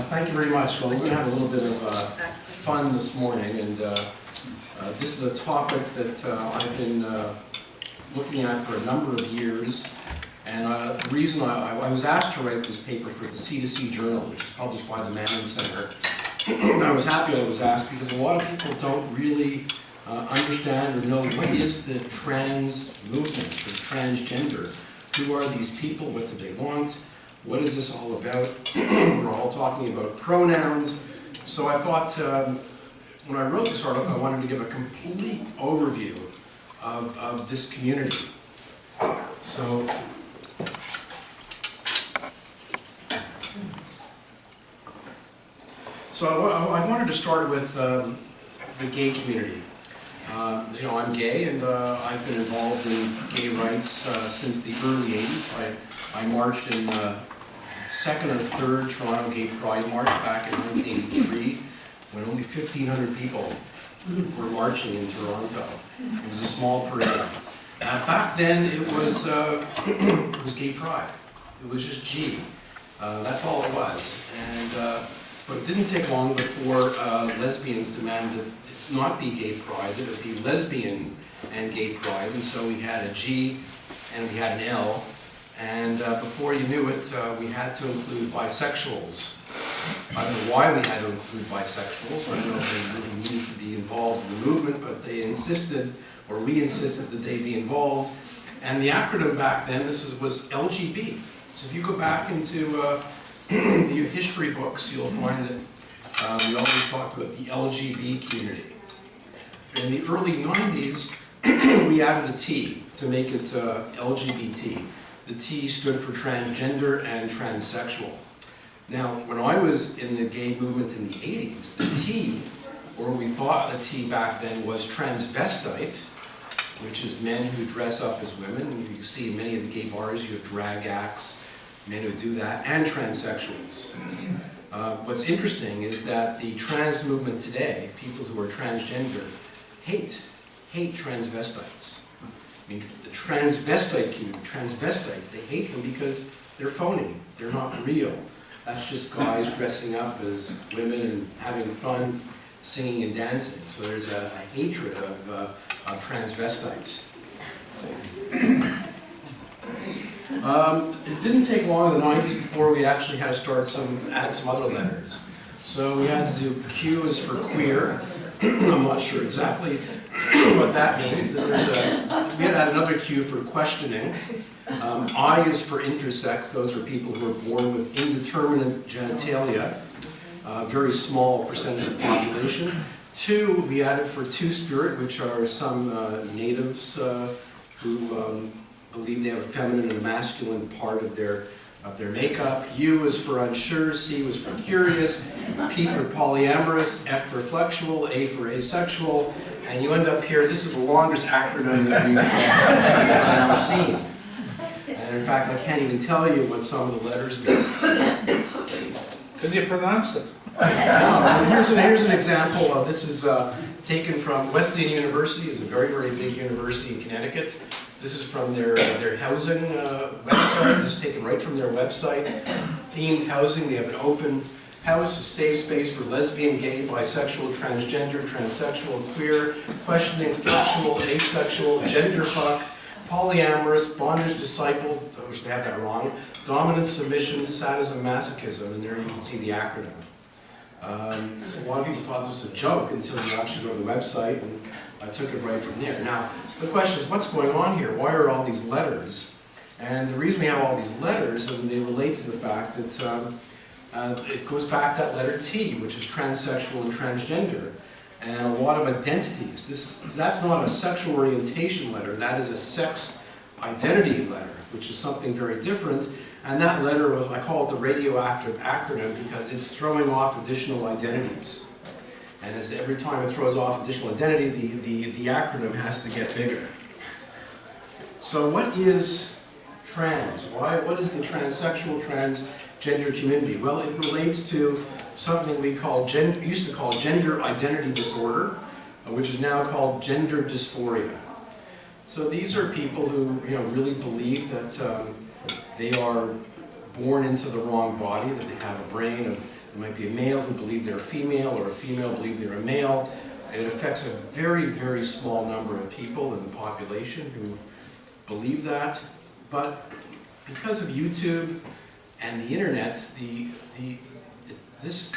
Thank you very much. Well, we're going to have a little bit of fun this morning, and this is a topic that I've been looking at for a number of years. And the reason I was asked to write this paper for the C2C Journal, which is published by the Manning Center. And I was happy I was asked because a lot of people don't really understand or know what is the trans movement, or transgender. Who are these people? What do they want? What is this all about? We're all talking about pronouns. So I thought when I wrote this article, I wanted to give a complete overview of this community. So I wanted to start with the gay community. You know, I'm gay, and I've been involved in gay rights since the early 80s. I marched in second or third Toronto Gay Pride March back in 1983, when only 1,500 people were marching in Toronto. It was a small parade. Back then, it was Gay Pride. It was just G. That's all it was. And but it didn't take long before lesbians demanded that it not be Gay Pride, that it be lesbian and Gay Pride. And so we had a G and we had an L. And before you knew it, we had to include bisexuals. I don't know why we had to include bisexuals. I don't know if they really needed to be involved in the movement, but they insisted, or we insisted, that they be involved. And the acronym back then, was LGB. So if you go back into the history books, you'll find that we always talked about the LGB community. In the early 90s, we added a T to make it LGBT. The T stood for transgender and transsexual. Now, when I was in the gay movement in the 80s, the T, or we thought the T back then, was transvestite, which is men who dress up as women. You can see in many of the gay bars, you have drag acts, men who do that, and transsexuals. What's interesting is that the trans movement today, people who are transgender, hate transvestites. I mean, the transvestite community, transvestites, they hate them because they're phony, they're not real. That's just guys dressing up as women and having fun, singing and dancing. So there's a hatred of transvestites. It didn't take long in the 90s before we actually had to start add some other letters. So we had to do Q is for queer. I'm not sure exactly what that means. We had to add another Q for questioning. I is for intersex. Those are people who are born with indeterminate genitalia, a very small percentage of the population. Two, we added for two-spirit, which are some natives who believe they have a feminine and a masculine part of their makeup. U is for unsure, C was for curious, P for polyamorous, F for flexual, A for asexual, and you end up here. This is the longest acronym that we've ever seen. And in fact, I can't even tell you what some of the letters mean. Can you pronounce it? No, here's an example. This is taken from Wesleyan University. It's a very, very big university in Connecticut. This is from their housing website. This is taken right from their website. Themed housing. They have an open house, a safe space for lesbian, gay, bisexual, transgender, transsexual, queer, questioning, flexual, asexual, genderfuck, polyamorous, bondage, disciple, which they have that wrong, dominant, submission, sadism, masochism, and there you can see the acronym. So a lot of people thought this was a joke until you actually go to the website, and I took it right from there. Now, the question is, what's going on here? Why are all these letters? And the reason we have all these letters, and they relate to the fact that it goes back to that letter T, which is transsexual and transgender, and a lot of identities. That's not a sexual orientation letter, that is a sex identity letter, which is something very different. And that letter, I call it the radioactive acronym because it's throwing off additional identities. And as every time it throws off additional identity, the acronym has to get bigger. So what is trans? What is the transsexual, transgender community? Well, it relates to something we used to call gender identity disorder, which is now called gender dysphoria. So these are people who really believe that they are born into the wrong body, that they have a brain of There might be a male who believes they're a female, or a female believe they're a male. It affects a very, very small number of people in the population who believe that. But because of YouTube and the internet, this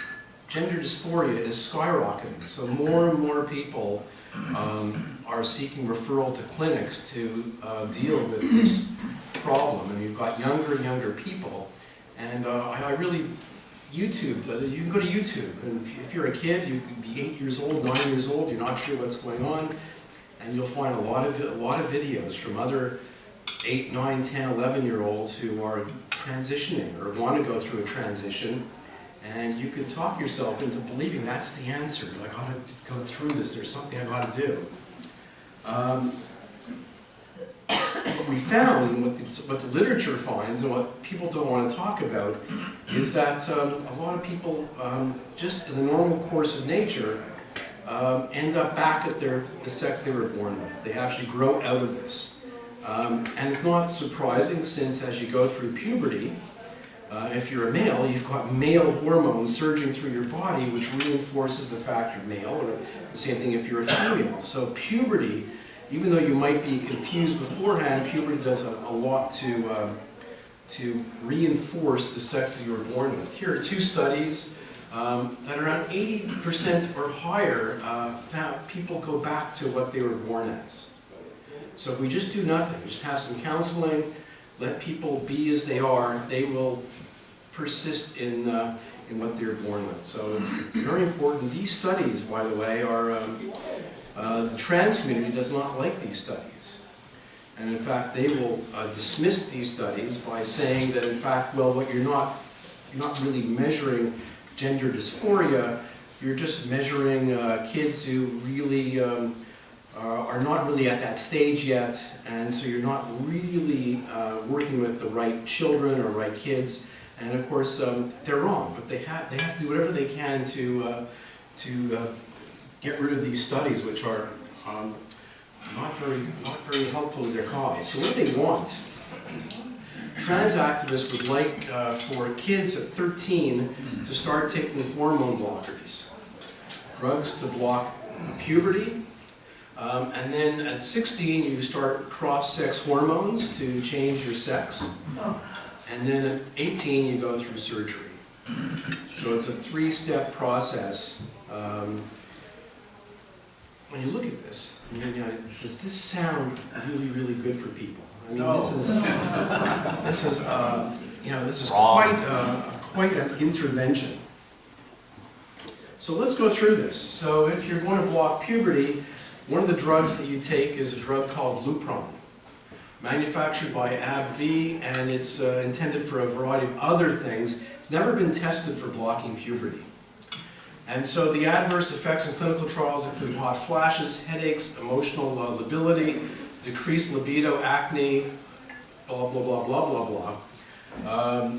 gender dysphoria is skyrocketing. So more and more people are seeking referral to clinics to deal with this problem. And you've got younger and younger people. And I really, YouTube, you can go to YouTube. And if you're a kid, you could be 8 years old, 9 years old, you're not sure what's going on. And you'll find a lot of videos from other 8, 9, 10, 11-year-olds who are transitioning or want to go through a transition. And you can talk yourself into believing that's the answer. I got to go through this. There's something I got to do. What we found, what the literature finds, and what people don't want to talk about, is that a lot of people, just in the normal course of nature, end up back at the sex they were born with. They actually grow out of this. And it's not surprising, since as you go through puberty, if you're a male, you've got male hormones surging through your body, which reinforces the fact you're male, or the same thing if you're a female. So puberty, even though you might be confused beforehand, puberty does a lot to reinforce the sex that you were born with. Here are two studies that around 80% or higher found people go back to what they were born as. So if we just do nothing, just have some counseling, let people be as they are, they will persist in what they're born with. So it's very important. These studies, by the way, are, the trans community does not like these studies. And in fact, they will dismiss these studies by saying that, in fact, well, what you're not really measuring gender dysphoria, you're just measuring kids who really are not really at that stage yet, and so you're not really working with the right children or right kids. And of course, they're wrong, but they have to do whatever they can to get rid of these studies, which are not very helpful to their cause. So what they want, trans activists would like for kids at 13 to start taking hormone blockers, drugs to block puberty. And then at 16, you start cross-sex hormones to change your sex. And then at 18, you go through surgery. So it's a 3-step process. When you look at this, does this sound really, really good for people? I mean, no. This is quite an intervention. So let's go through this. So if you're going to block puberty, one of the drugs that you take is a drug called Lupron, manufactured by AbbVie, and it's intended for a variety of other things. It's never been tested for blocking puberty. And so the adverse effects in clinical trials include hot flashes, headaches, emotional lability, decreased libido, acne, blah, blah, blah, blah, blah, blah.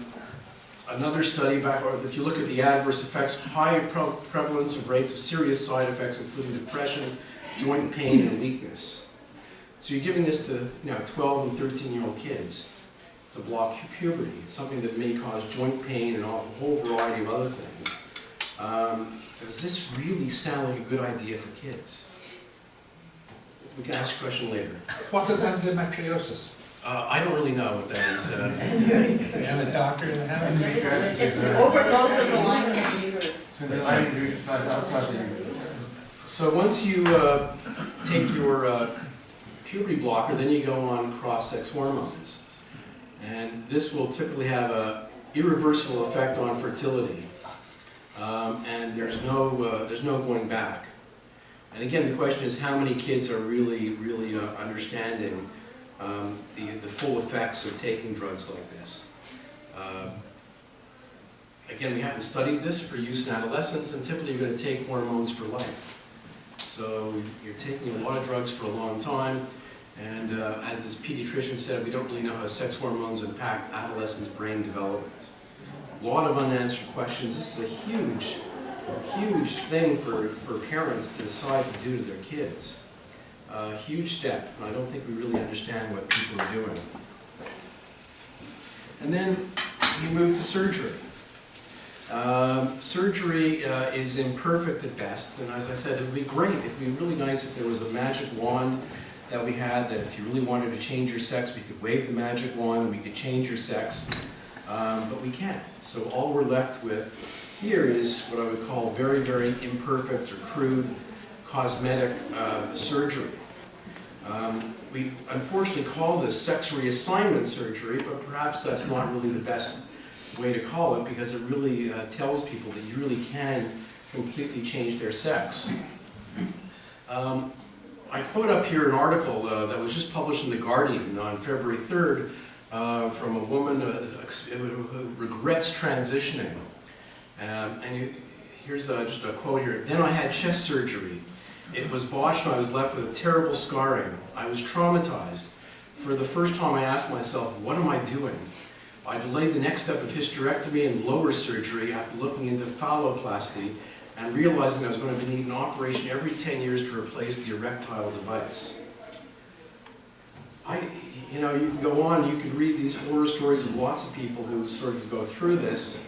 Another study back, or if you look at the adverse effects, high prevalence of rates of serious side effects, including depression, joint pain, and weakness. So you're giving this to 12 and 13-year-old kids to block puberty, something that may cause joint pain and a whole variety of other things. Does this really sound like a good idea for kids? We can ask a question later. What is endometriosis? I don't really know what that is. You have a doctor in the house? It's an overgrowth of the lining of the uterus. So the lining of the uterus lies outside the uterus. So once you take your puberty blocker, then you go on cross-sex hormones. And this will typically have an irreversible effect on fertility. And there's no going back. And again, the question is how many kids are really understanding the full effects of taking drugs like this. Again, we haven't studied this for use in adolescents, and typically you're going to take hormones for life. So you're taking a lot of drugs for a long time, and as this pediatrician said, we don't really know how sex hormones impact adolescents' brain development. A lot of unanswered questions. This is a huge thing for parents to decide to do to their kids. A huge step, and I don't think we really understand what people are doing. And then you move to surgery. Surgery is imperfect at best, and as I said, it would be great, it would be really nice if there was a magic wand that we had, that if you really wanted to change your sex, we could wave the magic wand and we could change your sex, but we can't. So all we're left with here is what I would call very, very imperfect or crude cosmetic surgery. We unfortunately call this sex reassignment surgery, but perhaps that's not really the best way to call it, because it really tells people that you really can completely change their sex. I quote up here an article that was just published in The Guardian on February 3rd from a woman who regrets transitioning. Here's just a quote here. "Then I had chest surgery. It was botched and I was left with a terrible scarring. I was traumatized. For the first time I asked myself, what am I doing? I delayed the next step of hysterectomy and lower surgery after looking into phalloplasty and realizing I was going to need an operation every 10 years to replace the erectile device." You know, you can go on, you can read these horror stories of lots of people who sort of go through this.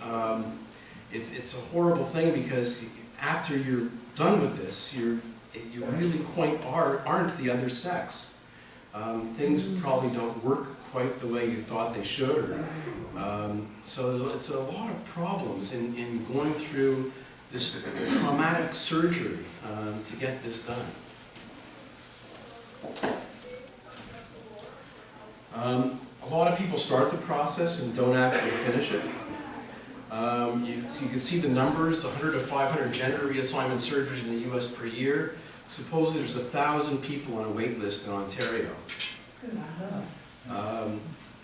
It's a horrible thing, because after you're done with this, you really quite aren't the other sex. Things probably don't work quite the way you thought they should. So it's a lot of problems in going through this traumatic surgery to get this done. A lot of people start the process and don't actually finish it. You can see the numbers, 100 to 500 gender reassignment surgeries in the US per year. Supposedly there's 1,000 people on a wait list in Ontario.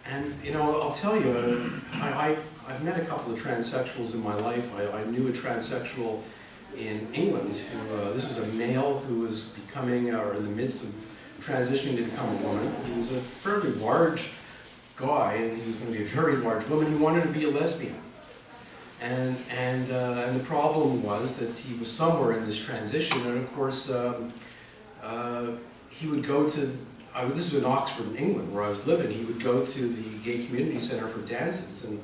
And you know, I'll tell you, I've met a couple of transsexuals in my life. I knew a transsexual in England who, this was a male who was becoming, or in the midst of transitioning to become a woman. He was a fairly large guy, and he was going to be a very large woman. He wanted to be a lesbian. And the problem was that he was somewhere in this transition, and of course, he would go to, this was in Oxford, in England, where I was living. He would go to the gay community center for dances, and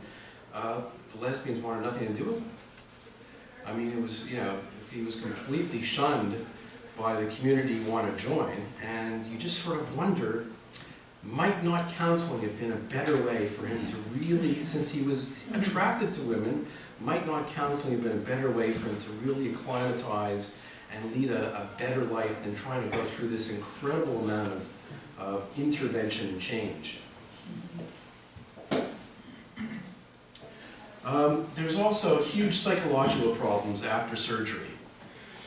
the lesbians wanted nothing to do with him. I mean, it was, you know, he was completely shunned by the community you want to join, and you just sort of wonder, might not counseling have been a better way for him to really, since he was attracted to women, might not counseling have been a better way for him to really acclimatize and lead a better life than trying to go through this incredible amount of intervention and change. There's also huge psychological problems after surgery.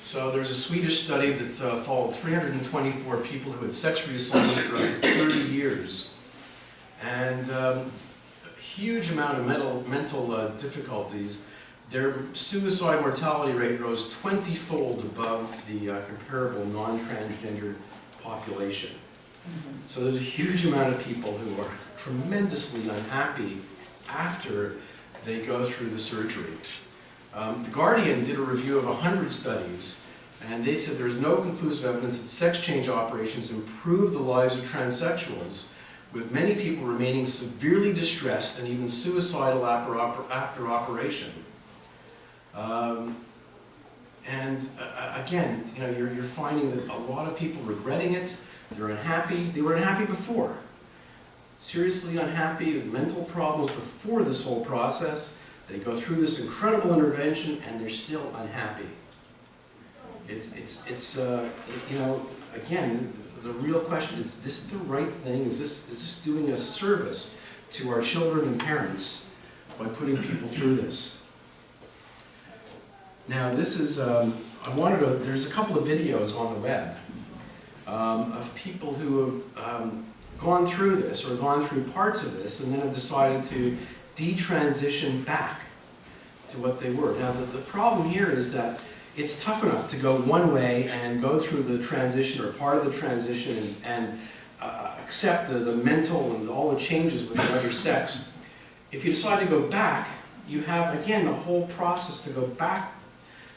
So there's a Swedish study that followed 324 people who had sex reassignment for over 30 years. And a huge amount of mental difficulties. Their suicide mortality rate rose 20-fold above the comparable non-transgender population. So there's a huge amount of people who are tremendously unhappy after they go through the surgery. The Guardian did a review of 100 studies, and they said there's no conclusive evidence that sex change operations improve the lives of transsexuals, with many people remaining severely distressed and even suicidal after operation. Again, you know, you're finding that a lot of people regretting it. They're unhappy. They were unhappy before. Seriously unhappy with mental problems before this whole process. They go through this incredible intervention and they're still unhappy. It's you know, again, the real question is this the right thing? Is this doing a service to our children and parents by putting people through this? Now this is, there's a couple of videos on the web of people who have gone through this or gone through parts of this and then have decided to detransition back to what they were. Now the problem here is that it's tough enough to go one way and go through the transition or part of the transition and accept the mental and all the changes with the other sex. If you decide to go back, you have, again, the whole process to go back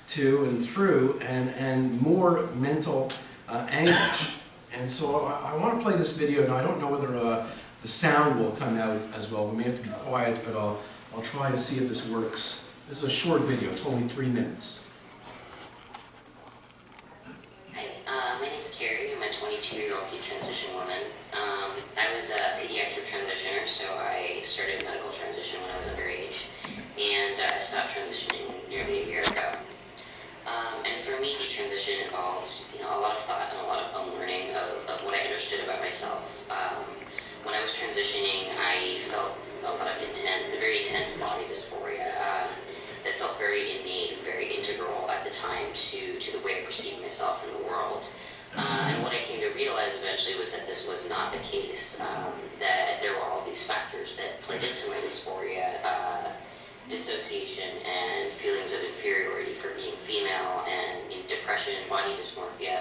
to and through and more mental anguish. And so I want to play this video. Now I don't know whether the sound will come out as well. We may have to be quiet, but I'll try to see if this works. This is a short video, it's only 3 minutes. Hi, my name's Carrie. I'm a 22-year-old detransition woman. I was a pediatric transitioner, so I started medical transition when I was underage, and I stopped transitioning nearly a year ago. And for me, detransition involves, a lot of thought and a lot of unlearning of what I understood about myself. When I was transitioning, I felt a lot of very intense body dysphoria that felt very innate and very integral at the time to the way I perceived myself in the world. And what I came to realize eventually was that this was not the case, that there were all these factors that played into my dysphoria, dissociation and feelings of inferiority for being female, and depression, body dysmorphia,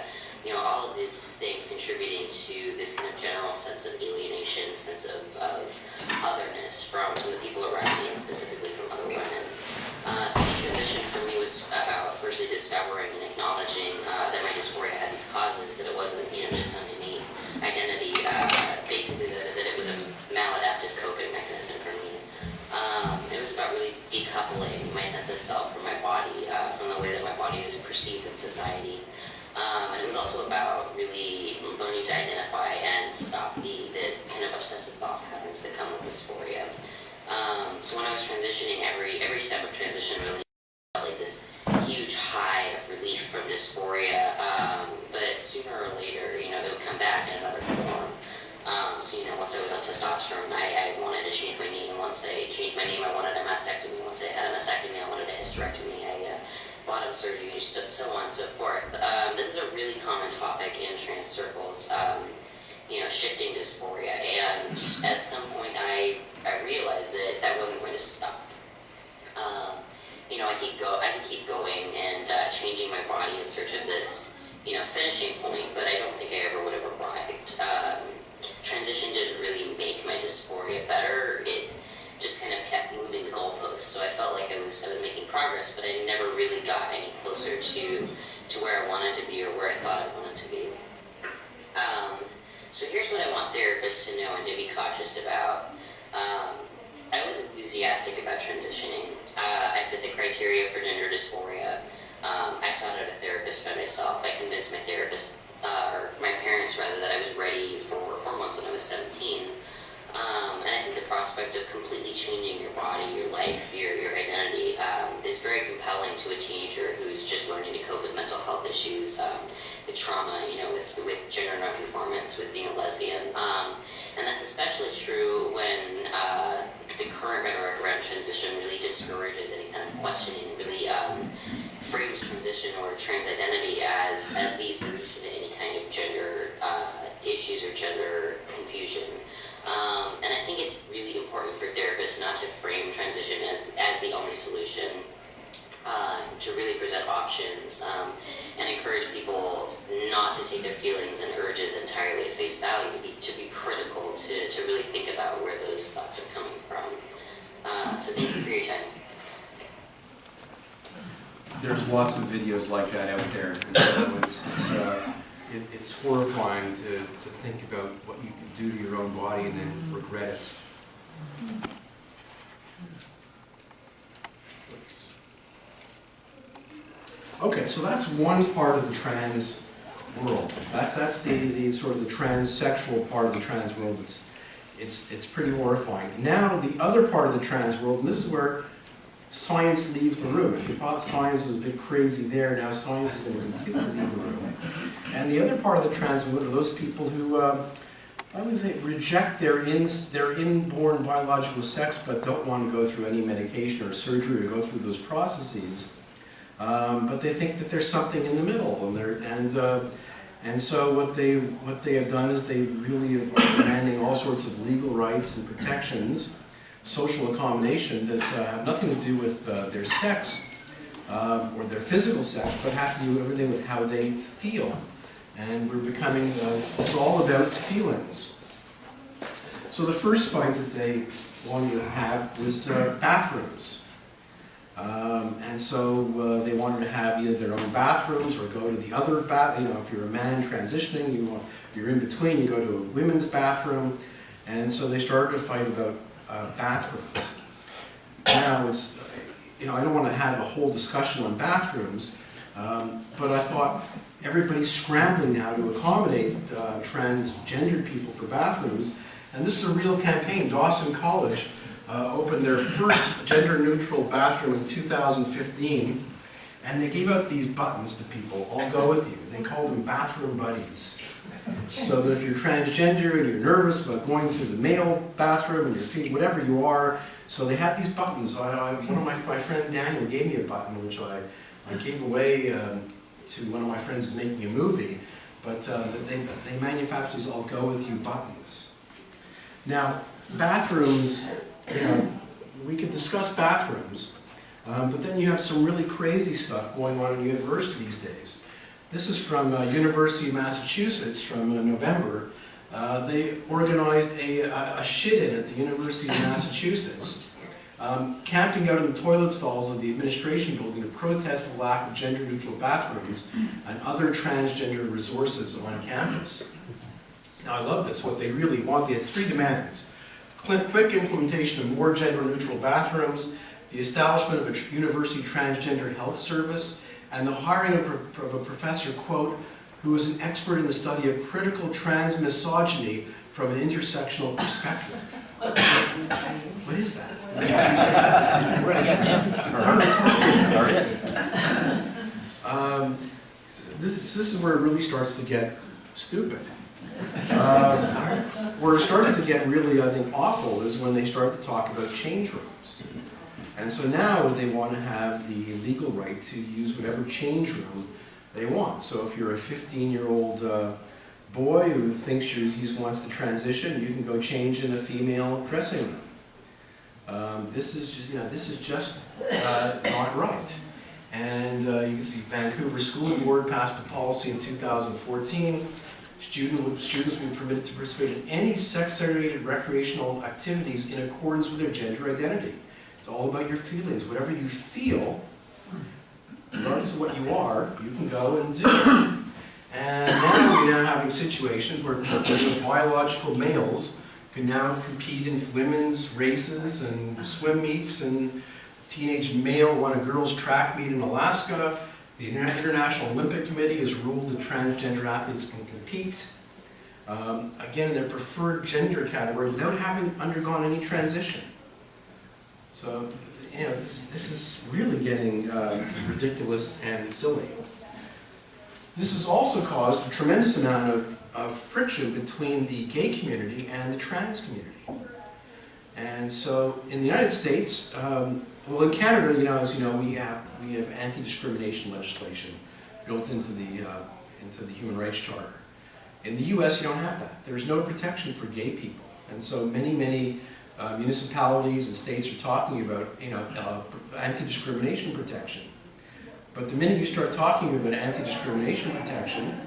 all of these things contributing to this kind of general sense of alienation, sense of otherness from the people around me, and specifically from other women. So detransition for me was about firstly discovering and acknowledging that my dysphoria had these causes, that it wasn't just some innate identity, basically that it was a maladaptive coping mechanism for me. It was about really decoupling my sense of self from my body, from the way that my body is perceived in society. And it was also about really learning to identify and stop the kind of obsessive thought patterns that come with dysphoria. So when I was transitioning, every step of transition really felt like this huge high of relief from dysphoria, but sooner or later, they would come back in another form. So once I was on testosterone, I wanted to change my name. Once I changed my name, I wanted a mastectomy. Once I had a mastectomy, I wanted a hysterectomy. Bottom surgery, so on and so forth. This is a really common topic in trans circles, shifting dysphoria, and at some point I realized that wasn't going to stop. I could keep going and changing my body in search of this, finishing point, but I don't think I ever would have arrived. Transition didn't really make my dysphoria better. It just kind of kept moving the goalposts, so I felt like I was making progress, but I never really got any closer to where I wanted to be or where I thought I wanted to be. So here's what I want therapists to know and to be cautious about. I was enthusiastic about transitioning. I fit the criteria for gender dysphoria. I sought out a therapist by myself. I convinced my therapist, or my parents rather, that I was ready for hormones when I was 17. And I think the prospect of completely changing your body, your life, your identity is very compelling to a teenager who's just learning to cope with mental health issues, with trauma, with gender nonconformance, with being a lesbian. And that's especially true when the current rhetoric around transition really discourages any kind of questioning, really frames transition or trans identity as the solution to any kind of gender issues or gender confusion. And I think it's really important for therapists not to frame transition as the only solution, to really present options, and encourage people not to take their feelings and urges entirely at face value, to be critical, to really think about where those thoughts are coming from. So thank you for your time. There's lots of videos like that out there, and so it's horrifying to think about what you can do to your own body and then regret it. Okay, so that's one part of the trans world. That's the sort of the transsexual part of the trans world. It's pretty horrifying. Now the other part of the trans world, and this is where science leaves the room. If you thought science was a bit crazy there, now science is going to completely leave the room. And the other part of the trans world are those people who, I would say, reject their inborn biological sex, but don't want to go through any medication or surgery or go through those processes. But they think that there's something in the middle, and so what they have done is they really are demanding all sorts of legal rights and protections, social accommodation that have nothing to do with their sex or their physical sex, but have to do everything with how they feel. And we're becoming, it's all about feelings. So the first fight that they wanted to have was bathrooms. And so they wanted to have either their own bathrooms or go to the other if you're a man transitioning, you're in between, you go to a women's bathroom. And so they started to fight about bathrooms. Now I don't want to have a whole discussion on bathrooms, but I thought everybody's scrambling now to accommodate transgendered people for bathrooms, and this is a real campaign. Dawson College opened their first gender-neutral bathroom in 2015, and they gave out these buttons to people, "I'll go with you." They called them bathroom buddies. So that if you're transgender and you're nervous about going to the male bathroom and your feet, whatever you are, so they had these buttons. One of my friend Daniel gave me a button, which I gave away to one of my friends who's making a movie, but they manufacture these "I'll go with you" buttons. Now, bathrooms, we could discuss bathrooms, but then you have some really crazy stuff going on in university these days. This is from University of Massachusetts from November. They organized a shit-in at the University of Massachusetts, camping out in the toilet stalls of the administration building to protest the lack of gender-neutral bathrooms and other transgender resources on campus. Now, I love this. What they really want, they had 3 demands. Quick implementation of more gender-neutral bathrooms, the establishment of a university transgender health service, and the hiring of a professor, quote, "who is an expert in the study of critical trans misogyny from an intersectional perspective." What is that? We're gonna get This is where it really starts to get stupid. Where it starts to get really, I think, awful is when they start to talk about change rooms. And so now they want to have the legal right to use whatever change room they want. So if you're a 15-year-old boy who thinks he wants to transition, you can go change in a female dressing room. This is just not right. And you can see Vancouver School Board passed a policy in 2014. Students will be permitted to participate in any sex-segregated recreational activities in accordance with their gender identity. It's all about your feelings. Whatever you feel, regardless of what you are, you can go and do. And now we're having situations where biological males can now compete in women's races and swim meets, and teenage male won a girls' track meet in Alaska. The International Olympic Committee has ruled that transgender athletes can compete, again, in their preferred gender category without having undergone any transition. So, this is really getting ridiculous and silly. This has also caused a tremendous amount of friction between the gay community and the trans community. And so, in the United States, well, in Canada, as you know, we have anti-discrimination legislation built into the Human Rights Charter. In the U.S., you don't have that. There's no protection for gay people, and so many municipalities and states are talking about anti-discrimination protection. But the minute you start talking about anti-discrimination protection,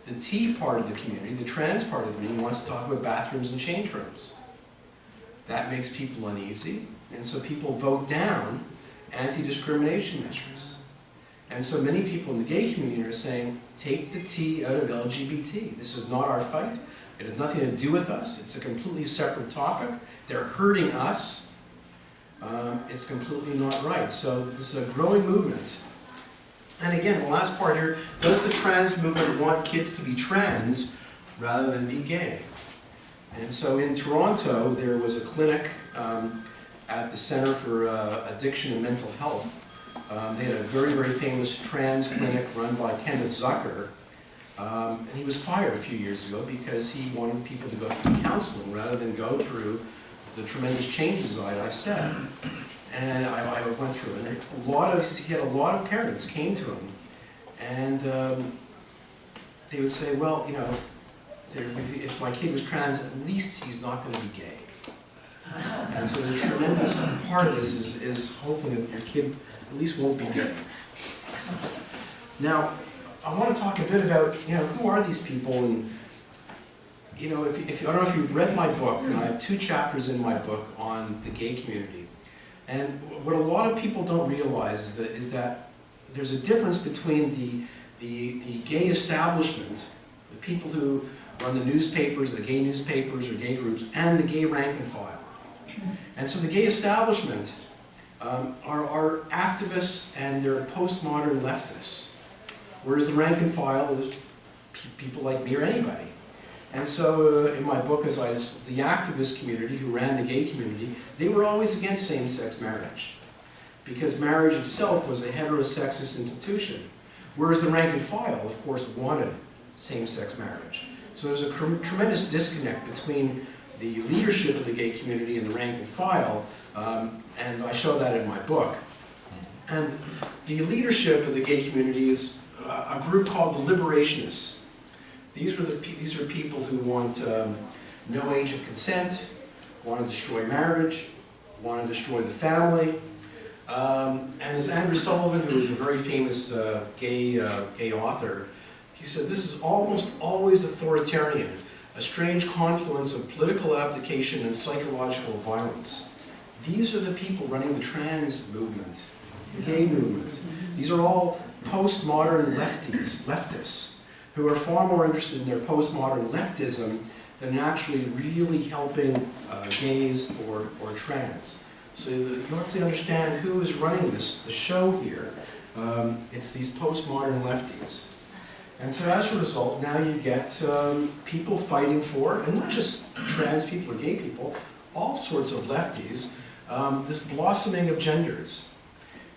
the T part of the community, the trans part of the community, wants to talk about bathrooms and change rooms. That makes people uneasy, and so people vote down anti-discrimination measures. And so many people in the gay community are saying, take the T out of LGBT. This is not our fight. It has nothing to do with us. It's a completely separate topic. They're hurting us. It's completely not right. So this is a growing movement. And again, the last part here, does the trans movement want kids to be trans rather than be gay? And so in Toronto, there was a clinic at the Center for Addiction and Mental Health. They had a very, very famous trans clinic run by Kenneth Zucker. And he was fired a few years ago because he wanted people to go through counseling rather than go through the tremendous changes I said. And I went through it. And he had a lot of parents came to him. And they would say, well, if my kid was trans, at least he's not going to be gay. And so the tremendous part of this is hoping that your kid at least won't be gay. Now, I want to talk a bit about, who are these people? And, if I don't know if you've read my book, and I have 2 chapters in my book on the gay community. And what a lot of people don't realize is that there's a difference between the gay establishment, the people who run the newspapers, the gay newspapers or gay groups, and the gay rank and file. And so the gay establishment are activists and they're postmodern leftists, whereas the rank and file is people like me or anybody. And so in my book, the activist community who ran the gay community, they were always against same-sex marriage, because marriage itself was a heterosexist institution, whereas the rank and file, of course, wanted same-sex marriage. So there's a tremendous disconnect between the leadership of the gay community and the rank and file, and I show that in my book. And the leadership of the gay community is a group called the Liberationists. These are people who want no age of consent, want to destroy marriage, want to destroy the family. And as Andrew Sullivan, who is a very famous gay author, he says this is almost always authoritarian, a strange confluence of political abdication and psychological violence. These are the people running the trans movement, the gay movement. These are all postmodern leftists, who are far more interested in their postmodern leftism than actually really helping gays or trans. So you have to understand who is running the show here. It's these postmodern lefties. And so as a result, now you get people fighting for, and not just trans people or gay people, all sorts of lefties, this blossoming of genders.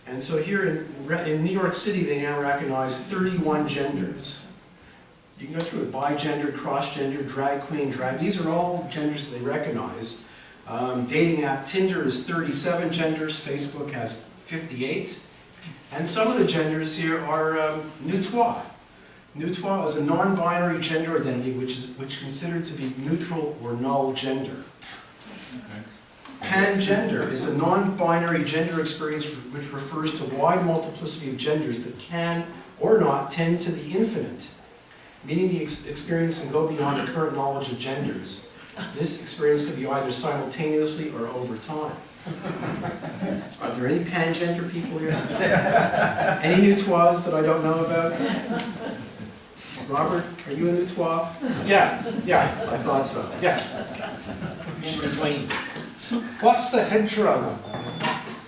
And so here in New York City, they now recognize 31 genders. You can go through it: bi-gender, cross-gender, drag queen, drag. These are all genders that they recognize. Dating app Tinder is 37 genders. Facebook has 58. And some of the genders here are neutrois. Neutrois is a non-binary gender identity which is considered to be neutral or null gender. Pangender is a non-binary gender experience which refers to wide multiplicity of genders that can or not tend to the infinite, meaning the experience can go beyond the current knowledge of genders. This experience could be either simultaneously or over time. Are there any pangender people here? Any neutrois that I don't know about? Robert, are you a neutrois? Yeah. I thought so. Yeah. In between. What's the hedgerow?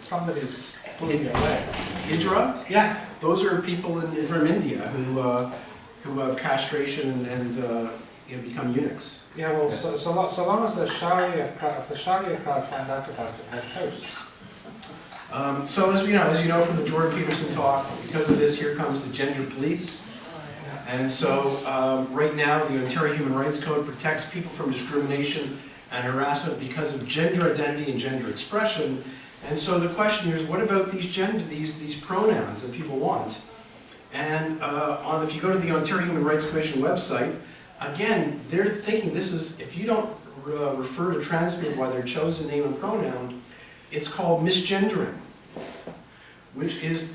Somebody's pulling it away. Hijra? Yeah. Those are people from India who have castration and become eunuchs. Yeah, well, so long as the Sharia crowd, if the Sharia crowd find out about it, they're toast. So as you know from the Jordan Peterson talk, because of this, here comes the gender police. And so right now, the Ontario Human Rights Code protects people from discrimination and harassment because of gender identity and gender expression. And so the question here is, what about these pronouns that people want? And if you go to the Ontario Human Rights Commission website, again, they're thinking this is, if you don't refer to trans people by their chosen name and pronoun, it's called misgendering, which is,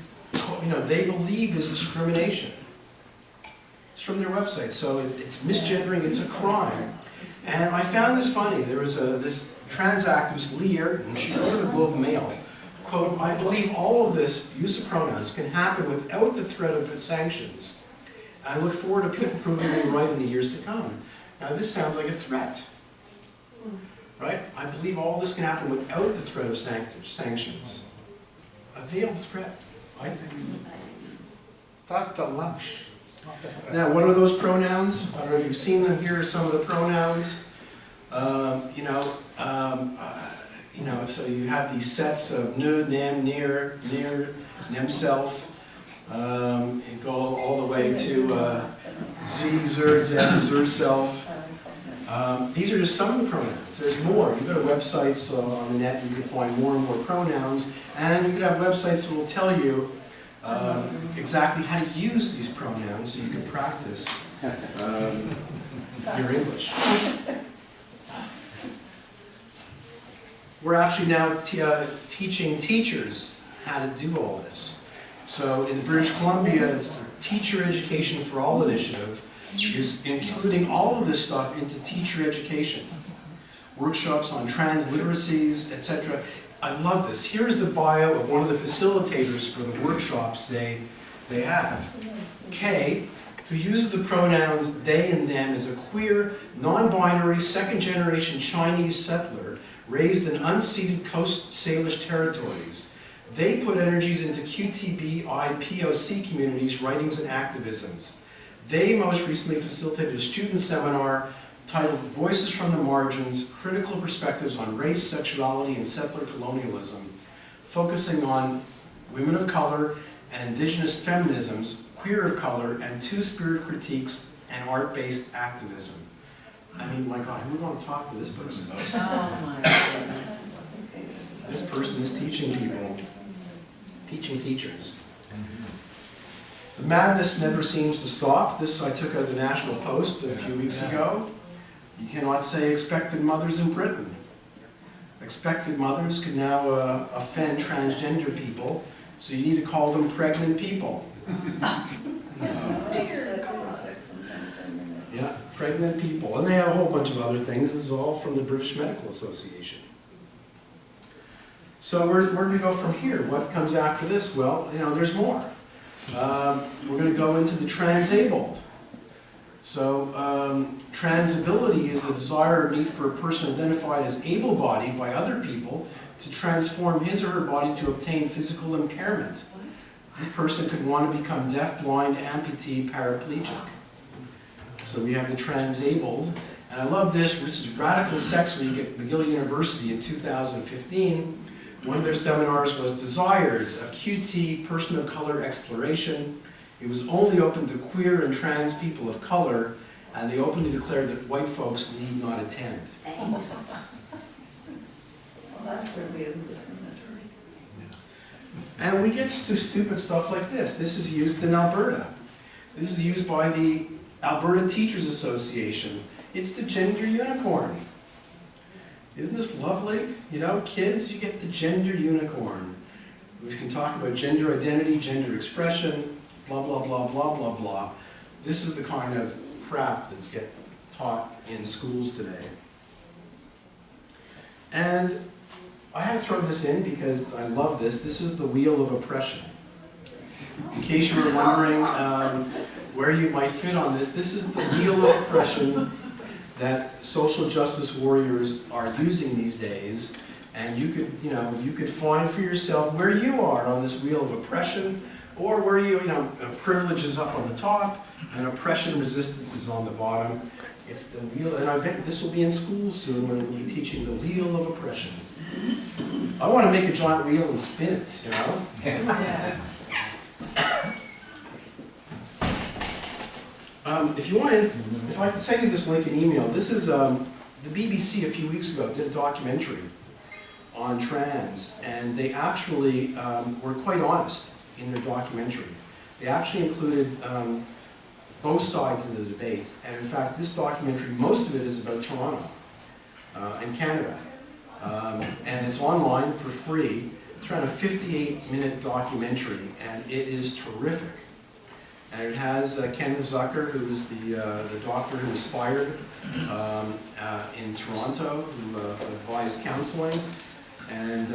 they believe is discrimination. It's from their website, so it's misgendering, it's a crime. And I found this funny. There was this trans activist, Lee Ayrton, she wrote to the Globe and Mail, quote, "I believe all of this use of pronouns can happen without the threat of sanctions. I look forward to people proving me right in the years to come." Now this sounds like a threat, right? I believe all this can happen without the threat of sanctions. A veiled threat, I think. Dr. Lunch. It's not different. Now, what are those pronouns? I don't know if you've seen them. Here are some of the pronouns. So you have these sets of nu, nem, near, nemself. And go all the way to z, zer, zem, zer, self. These are just some of the pronouns. There's more. You go to websites on the net, you can find more and more pronouns, and you can have websites that will tell you exactly how to use these pronouns so you can practice your English. We're actually now teaching teachers how to do all this. So in British Columbia, it's the Teacher Education for All initiative is including all of this stuff into teacher education. Workshops on trans literacies, etc. I love this. Here's the bio of one of the facilitators for the workshops they have. Kay, who uses the pronouns they and them, is a queer, non-binary, second-generation Chinese settler raised in unceded Coast Salish territories. They put energies into QTBI POC communities, writings, and activisms. They most recently facilitated a student seminar titled Voices from the Margins, Critical Perspectives on Race, Sexuality, and Settler Colonialism, focusing on women of color and indigenous feminisms, queer of color, and two-spirit critiques and art-based activism. I mean, my God, who would want to talk to this person? Oh, my goodness. This person is teaching people, teaching teachers. The madness never seems to stop. This I took out of the National Post a few weeks ago. You cannot say expected mothers in Britain. Expected mothers could now offend transgender people, so you need to call them pregnant people. Yeah, pregnant people. And they have a whole bunch of other things. This is all from the British Medical Association. So where do we go from here? What comes after this? Well, you know, there's more. We're going to go into the transabled. So transability is the desire or need for a person identified as able-bodied by other people to transform his or her body to obtain physical impairment. This person could want to become deaf, blind, amputee, paraplegic. So we have the transabled. And I love this. This is Radical Sex Week at McGill University in 2015. One of their seminars was Desires, a QT person of color exploration. It was only open to queer and trans people of color, and they openly declared that white folks need not attend. Well, that's really discriminatory. And we get to stupid stuff like this. This is used in Alberta. This is used by the Alberta Teachers Association. It's the gender unicorn. Isn't this lovely? You know, kids, you get the gender unicorn. We can talk about gender identity, gender expression, blah, blah, blah, blah, blah, blah. This is the kind of crap that's get taught in schools today. And I had to throw this in because I love this. This is the wheel of oppression. In case you were wondering where you might fit on this, this is the wheel of oppression that social justice warriors are using these days. And you could find for yourself where you are on this wheel of oppression, or where privilege is up on the top and oppression resistance is on the bottom. It's the wheel, and I bet this will be in schools soon when we'll be teaching the wheel of oppression. I want to make a giant wheel and spin it, you know? Yeah. If I could send you this link in email, this is the BBC a few weeks ago did a documentary on trans, and they actually were quite honest in their documentary. They actually included both sides of the debate, and in fact, this documentary, most of it is about Toronto and Canada, and it's online for free. It's around a 58-minute documentary, and it is terrific. And it has Ken Zucker, who is the doctor who was fired in Toronto, who advised counseling. And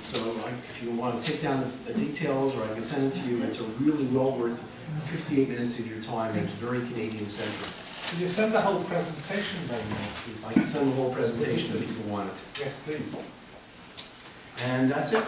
so if you want to take down the details, or I can send it to you, it's a really well worth 58 minutes of your time, and it's very Canadian-centric. Could you send the whole presentation by email, please? I can send the whole presentation if people want it. Yes, please. And that's it.